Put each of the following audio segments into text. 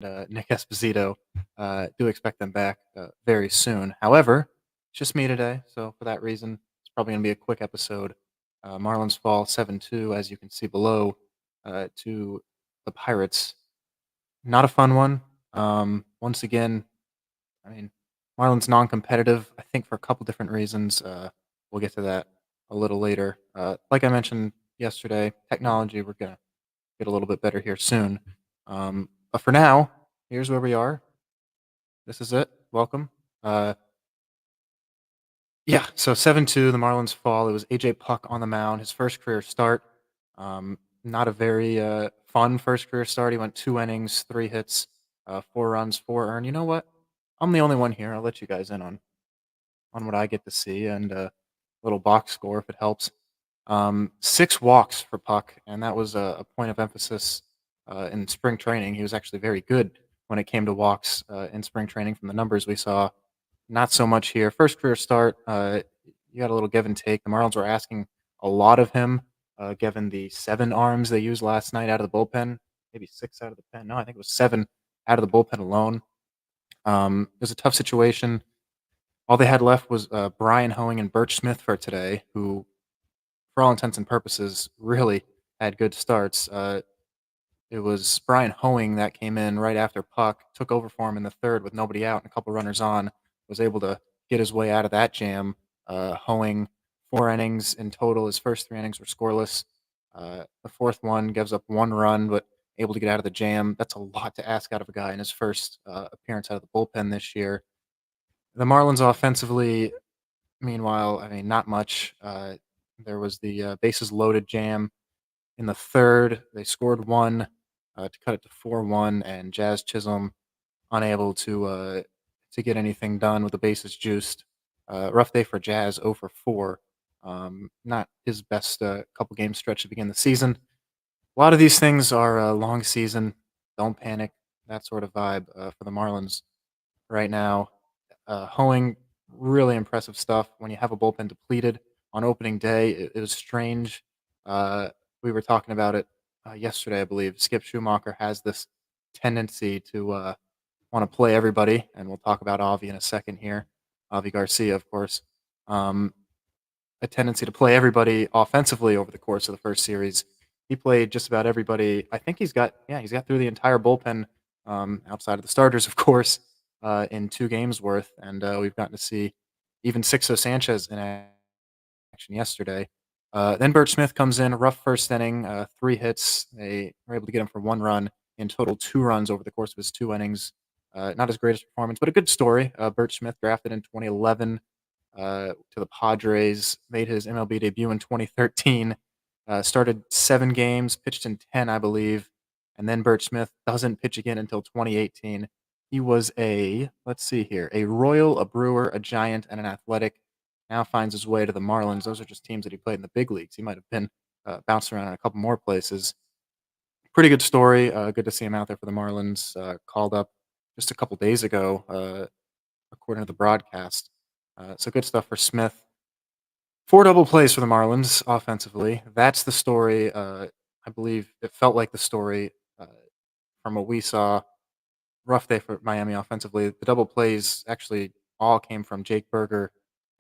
Nick Esposito. Do expect them back very soon. However, it's just me today, so for that reason, it's probably going to be a quick episode. Marlins fall 7-2, as you can see below, to the Pirates. Not a fun one. Once again, I mean, Marlins non-competitive. I think for a couple different reasons. We'll get to that a little later. Like I mentioned yesterday, technology. We're gonna get a little bit better here soon. But for now, here's where we are. This is it. Welcome. Uh, yeah, so 7-2, the Marlins fall. It was AJ Puck on the mound, his first career start. Not a very fun first career start. He went 2 innings, 3 hits, 4 runs, 4 earned. You know what? I'm the only one here. I'll let you guys in on what I get to see and a little box score if it helps. 6 walks for Puck, and that was a point of emphasis in spring training. He was actually very good when it came to walks in spring training from the numbers we saw. Not so much here. First career start, you got a little give and take. The Marlins were asking a lot of him, given the 7 arms they used last night out of the bullpen, maybe 6 out of the pen. No, I think it was 7 out of the bullpen alone. It was a tough situation. All they had left was Brian Hoeing and Birch Smith for today, who, for all intents and purposes, really had good starts. It was Brian Hoeing that came in right after Puck, took over for him in the third with nobody out and a couple runners on, was able to get his way out of that jam. Hoeing, 4 innings in total. His first 3 innings were scoreless. The fourth one gives up 1 run, but able to get out of the jam. That's a lot to ask out of a guy in his first appearance out of the bullpen this year. The Marlins offensively, meanwhile, I mean, not much. There was the bases loaded jam in the third. They scored one to cut it to 4-1, and Jazz Chisholm unable to get anything done with the bases juiced. Rough day for Jazz, 0 for 4. Not his best couple game stretch to begin the season. A lot of these things are a long season. Don't panic. That sort of vibe for the Marlins right now. Hoeing, really impressive stuff. When you have a bullpen depleted on opening day, it was strange. We were talking about it yesterday, I believe. Skip Schumacher has this tendency to want to play everybody, and we'll talk about Avi in a second here. Avi Garcia, of course. Um, a tendency to play everybody offensively over the course of the first series. He played just about everybody. I think he's got through the entire bullpen, outside of the starters, of course, in 2 games worth, and we've gotten to see even Sixto Sanchez in action yesterday. Then Birch Smith comes in, a rough first inning, 3 hits. They were able to get him for 1 run, in total 2 runs over the course of his 2 innings. Not his greatest performance, but a good story. Birch Smith, drafted in 2011 to the Padres, made his MLB debut in 2013. Started 7 games, pitched in 10, I believe, and then Birch Smith doesn't pitch again until 2018. He was let's see here, a Royal, a Brewer, a Giant, and an Athletic. Now finds his way to the Marlins. Those are just teams that he played in the big leagues. He might have been bounced around in a couple more places. Pretty good story. Good to see him out there for the Marlins. Called up just a couple days ago, according to the broadcast. So good stuff for Smith. 4 double plays for the Marlins offensively. That's the story. I believe it felt like the story from what we saw. Rough day for Miami offensively. The double plays actually all came from Jake Berger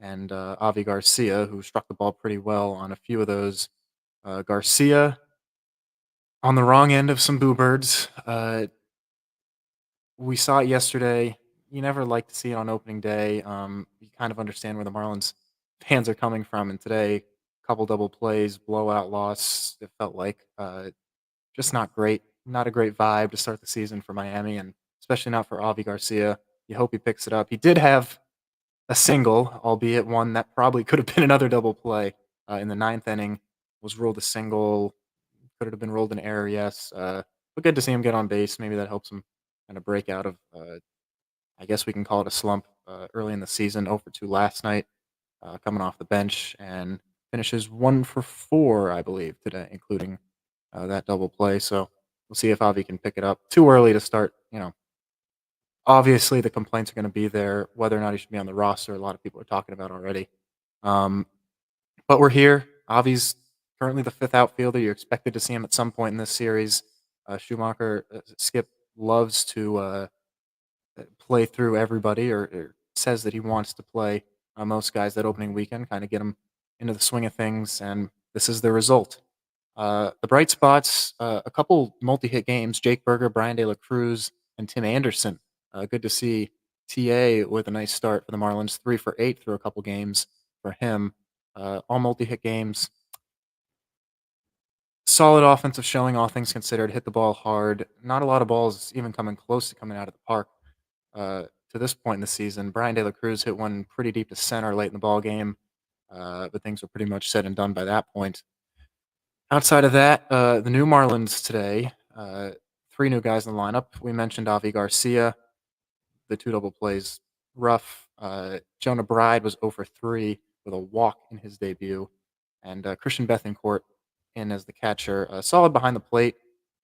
and Avi Garcia, who struck the ball pretty well on a few of those. Garcia on the wrong end of some boo birds. We saw it yesterday. You never like to see it on opening day. You kind of understand where the Marlins fans are coming from. And today, couple double plays, blowout loss. It felt like just not great. Not a great vibe to start the season for Miami, and especially not for Avi Garcia. You hope he picks it up. He did have a single, albeit one that probably could have been another double play in the ninth inning. Was ruled a single. Could it have been rolled an error? Yes. But good to see him get on base. Maybe that helps him kind of break out of, I guess we can call it a slump early in the season. 0 for 2 last night, coming off the bench, and finishes 1 for 4, I believe, today, including that double play. So we'll see if Avi can pick it up. Too early to start, obviously the complaints are going to be there. Whether or not he should be on the roster, a lot of people are talking about already. But we're here. Avi's currently the 5th outfielder. You're expected to see him at some point in this series. Skip loves to play through everybody or says that he wants to play most guys that opening weekend, kind of get them into the swing of things, and this is the result. The bright spots, a couple multi-hit games, Jake Berger, Brian De La Cruz, and Tim Anderson. Good to see TA with a nice start for the Marlins, 3 for 8 through a couple games for him. All multi-hit games. Solid offensive showing, all things considered. Hit the ball hard. Not a lot of balls even coming close to coming out of the park uh, to this point in the season. Brian De La Cruz hit one pretty deep to center late in the ball game, but things were pretty much said and done by that point. Outside of that, the new Marlins today, 3 new guys in the lineup. We mentioned Avi Garcia, the 2 double plays rough. Jonah Bride was over 3 with a walk in his debut, and Christian Bethencourt in as the catcher. Solid behind the plate.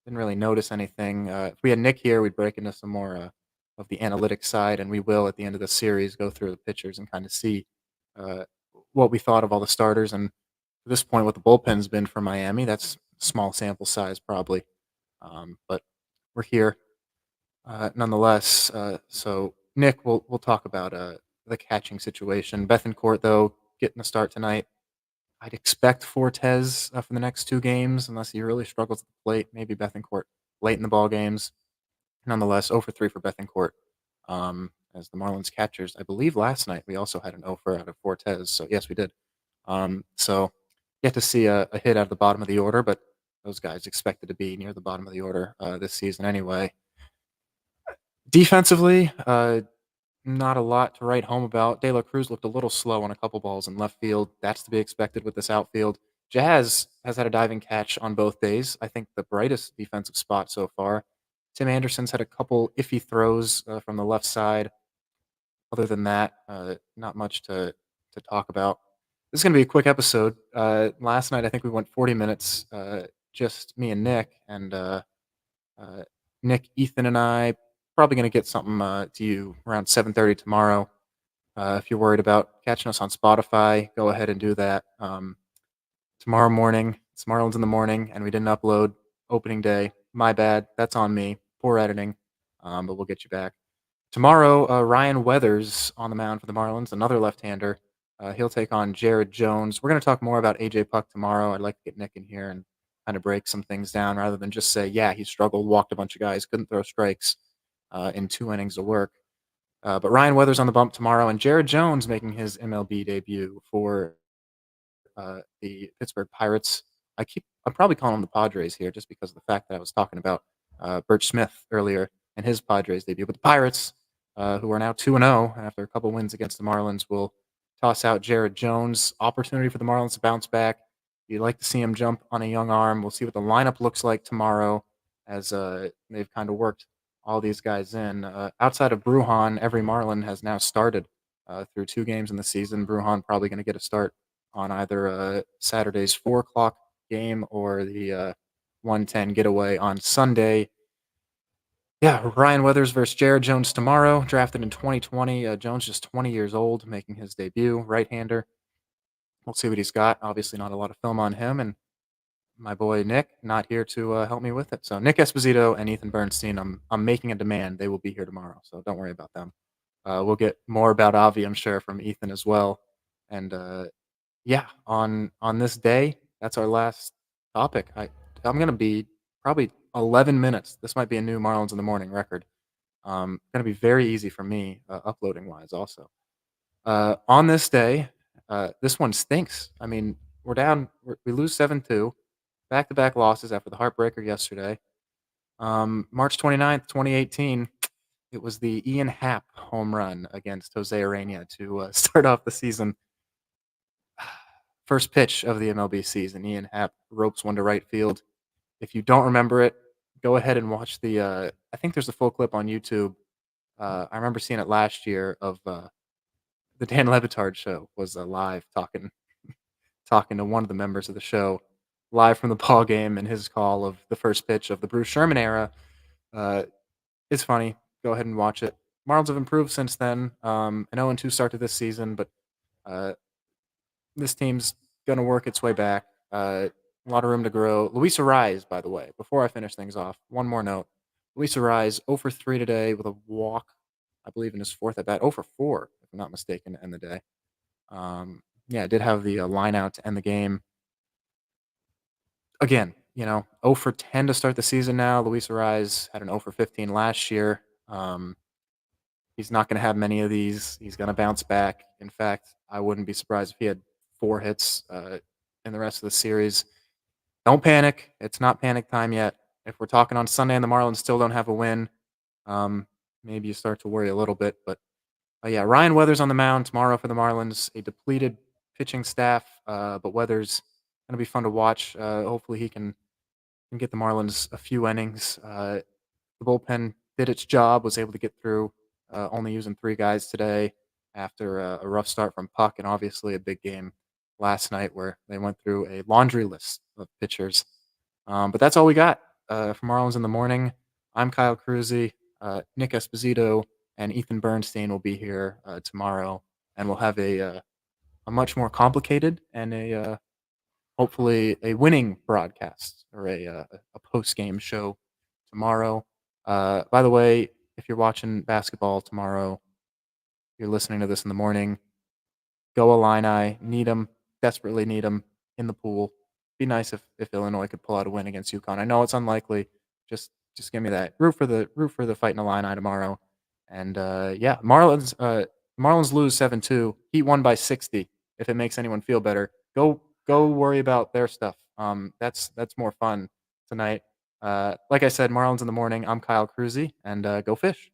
Didn't really notice anything. If we had Nick here, we'd break into some more of the analytics side, and we will at the end of the series go through the pitchers and kind of see uh, what we thought of all the starters. And at this point, what the bullpen's been for Miami, that's small sample size probably, but we're here nonetheless. So Nick, we'll talk about the catching situation. Bethencourt though getting a start tonight. I'd expect Fortes for the next 2 games, unless he really struggles at the plate. Maybe Bethencourt late in the ball games. Nonetheless, 0 for 3 for Bethencourt as the Marlins catchers. I believe last night we also had an 0 for out of Fortes. So yes, we did. So yet to see a hit out of the bottom of the order, but those guys expected to be near the bottom of the order this season anyway. Defensively, not a lot to write home about. De La Cruz looked a little slow on a couple balls in left field. That's to be expected with this outfield. Jazz has had a diving catch on both days. I think the brightest defensive spot so far. Tim Anderson's had a couple iffy throws from the left side. Other than that, not much to talk about. This is going to be a quick episode. Last night, I think we went 40 minutes, just me and Nick, and uh, Nick, Ethan, and I probably going to get something to you around 7:30 tomorrow. If you're worried about catching us on Spotify, go ahead and do that. Tomorrow morning, it's Marlins in the morning, and we didn't upload opening day. My bad. That's on me. Poor editing, but we'll get you back. Tomorrow, Ryan Weathers on the mound for the Marlins, another left-hander. He'll take on Jared Jones. We're going to talk more about AJ Puck tomorrow. I'd like to get Nick in here and kind of break some things down rather than just say, yeah, he struggled, walked a bunch of guys, couldn't throw strikes in 2 innings of work. But Ryan Weathers on the bump tomorrow, and Jared Jones making his MLB debut for the Pittsburgh Pirates. I'm probably calling them the Padres here just because of the fact that I was talking about Birch Smith earlier and his Padres debut. But the Pirates, who are now 2-0 after a couple wins against the Marlins, will toss out Jared Jones. Opportunity for the Marlins to bounce back. You'd like to see him jump on a young arm. We'll see what the lineup looks like tomorrow as they've kind of worked all these guys in. Outside of Brujan, every Marlin has now started through 2 games in the season. Brujan probably going to get a start on either Saturday's 4 o'clock game or the 1:10 getaway on Sunday. Yeah, Ryan Weathers versus Jared Jones tomorrow. Drafted in 2020. Jones just 20 years old, making his debut. Right-hander. We'll see what he's got. Obviously, not a lot of film on him, and my boy Nick not here to help me with it. So Nick Esposito and Ethan Bernstein, I'm making a demand. They will be here tomorrow, so don't worry about them. We'll get more about Avi, I'm sure, from Ethan as well. And yeah, on this day, that's our last topic. I'm gonna be probably 11 minutes. This might be a new Marlins in the Morning record. Gonna be very easy for me uploading wise. Also, on this day, this one stinks. I mean, we're down. We lose 7-2, back-to-back losses after the heartbreaker yesterday. March 29th, 2018. It was the Ian Happ home run against Jose Arena to start off the season. First pitch of the MLB season, Ian Happ ropes one to right field. If you don't remember it, go ahead and watch the. I think there's a full clip on YouTube. I remember seeing it last year of the Dan Levitard show was live talking to one of the members of the show live from the ball game and his call of the first pitch of the Bruce Sherman era. Uh, it's funny. Go ahead and watch it. Marlins have improved since then. An 0-2 start to this season, but uh, this team's going to work its way back. A lot of room to grow. Luis Ariz, by the way, before I finish things off, one more note. Luis Arraez 0 for 3 today with a walk, I believe, in his fourth at bat. 0 for 4, if I'm not mistaken, to end the day. Yeah, did have the line out to end the game. Again, 0 for 10 to start the season now. Luis Arraez had an 0 for 15 last year. He's not going to have many of these. He's going to bounce back. In fact, I wouldn't be surprised if he had 4 hits in the rest of the series. Don't panic. It's not panic time yet. If we're talking on Sunday and the Marlins still don't have a win, um, maybe you start to worry a little bit. But yeah, Ryan Weathers on the mound tomorrow for the Marlins. A depleted pitching staff, but Weathers going to be fun to watch. Hopefully, he can get the Marlins a few innings. The bullpen did its job, was able to get through, only using 3 guys today after a rough start from Puck, and obviously a big game last night where they went through a laundry list of pitchers. But that's all we got for Marlins in the morning. I'm Kyle Cruzy. Nick Esposito and Ethan Bernstein will be here tomorrow, and we'll have a much more complicated and hopefully a winning broadcast or a post game show tomorrow. By the way, if you're watching basketball tomorrow, you're listening to this in the morning. Go Illini, need them, desperately need them in the pool. Be nice if Illinois could pull out a win against UConn. I know it's unlikely. Just give me that. Root for the Fighting Illini tomorrow. And yeah, Marlins lose 7-2. Heat won by 60. If it makes anyone feel better, go worry about their stuff. That's more fun tonight. Like I said, Marlins in the morning. I'm Kyle Cruzy, and go fish.